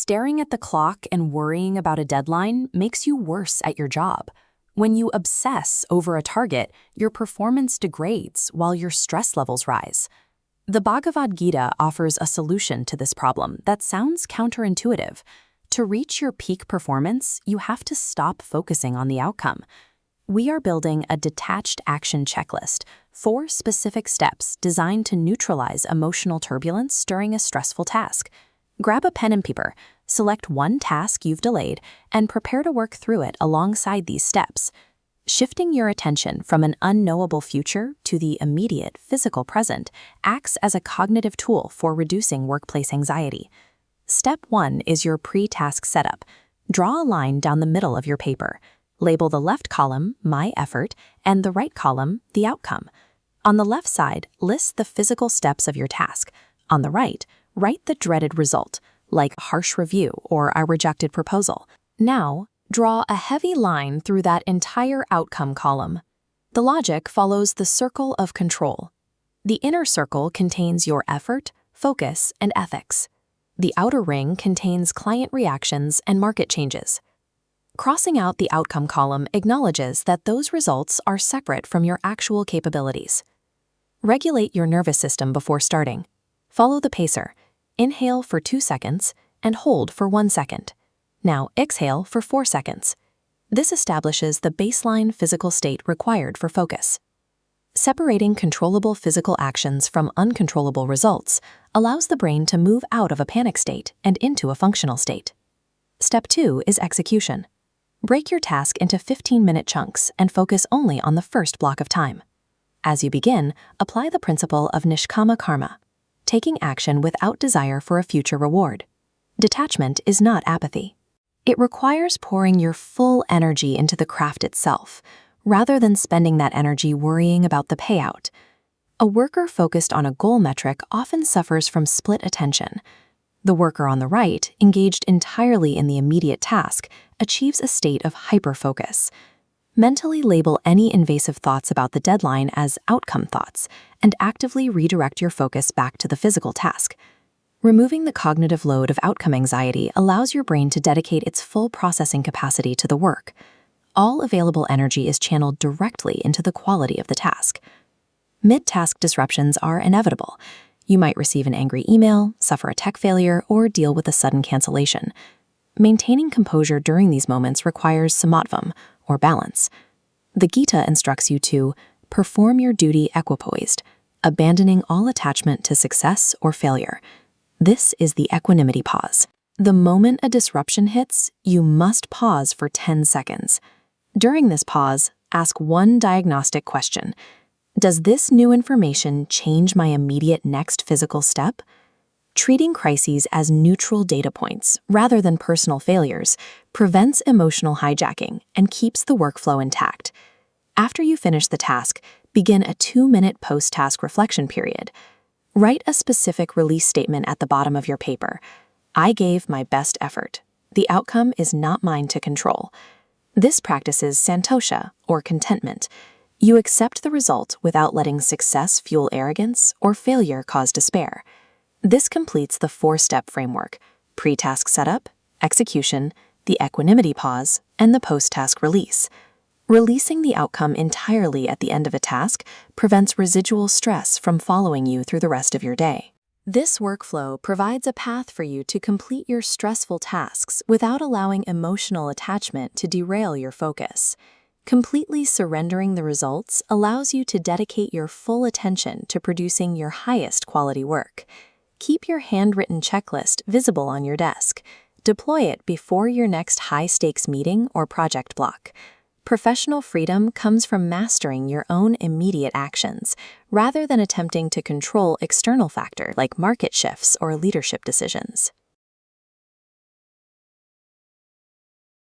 Staring at the clock and worrying about a deadline makes you worse at your job. When you obsess over a target, your performance degrades while your stress levels rise. The Bhagavad Gita offers a solution to this problem that sounds counterintuitive. To reach your peak performance, you have to stop focusing on the outcome. We are building a detached action checklist, 4 specific steps designed to neutralize emotional turbulence during a stressful task. Grab a pen and paper, select one task you've delayed, and prepare to work through it alongside these steps. Shifting your attention from an unknowable future to the immediate physical present acts as a cognitive tool for reducing workplace anxiety. Step 1 is your pre-task setup. Draw a line down the middle of your paper. Label the left column, my effort, and the right column, the outcome. On the left side, list the physical steps of your task. On the right, write the dreaded result, like harsh review or I rejected proposal. Now, draw a heavy line through that entire outcome column. The logic follows the circle of control. The inner circle contains your effort, focus, and ethics. The outer ring contains client reactions and market changes. Crossing out the outcome column acknowledges that those results are separate from your actual capabilities. Regulate your nervous system before starting. Follow the pacer. Inhale for 2 seconds and hold for 1 second. Now exhale for 4 seconds. This establishes the baseline physical state required for focus. Separating controllable physical actions from uncontrollable results allows the brain to move out of a panic state and into a functional state. Step 2 is execution. Break your task into 15-minute chunks and focus only on the first block of time. As you begin, apply the principle of Nishkama Karma, taking action without desire for a future reward. Detachment is not apathy. It requires pouring your full energy into the craft itself, rather than spending that energy worrying about the payout. A worker focused on a goal metric often suffers from split attention. The worker on the right, engaged entirely in the immediate task, achieves a state of hyperfocus. Mentally label any invasive thoughts about the deadline as outcome thoughts and actively redirect your focus back to the physical task. Removing the cognitive load of outcome anxiety allows your brain to dedicate its full processing capacity to the work. All available energy is channeled directly into the quality of the task. Mid-task disruptions are inevitable. You might receive an angry email, suffer a tech failure, or deal with a sudden cancellation. Maintaining composure during these moments requires samatvam, or balance. The Gita instructs you to perform your duty equipoised, abandoning all attachment to success or failure. This is the equanimity pause. The moment a disruption hits, you must pause for 10 seconds. During this pause, ask one diagnostic question. Does this new information change my immediate next physical step? Treating crises as neutral data points rather than personal failures prevents emotional hijacking and keeps the workflow intact. After you finish the task, begin a 2-minute post-task reflection period. Write a specific release statement at the bottom of your paper. I gave my best effort. The outcome is not mine to control. This practices santosha, or contentment. You accept the result without letting success fuel arrogance or failure cause despair. This completes the 4-step framework: pre-task setup, execution, the equanimity pause, and the post-task release. Releasing the outcome entirely at the end of a task prevents residual stress from following you through the rest of your day. This workflow provides a path for you to complete your stressful tasks without allowing emotional attachment to derail your focus. Completely surrendering the results allows you to dedicate your full attention to producing your highest quality work. Keep your handwritten checklist visible on your desk. Deploy it before your next high-stakes meeting or project block. Professional freedom comes from mastering your own immediate actions, rather than attempting to control external factors like market shifts or leadership decisions.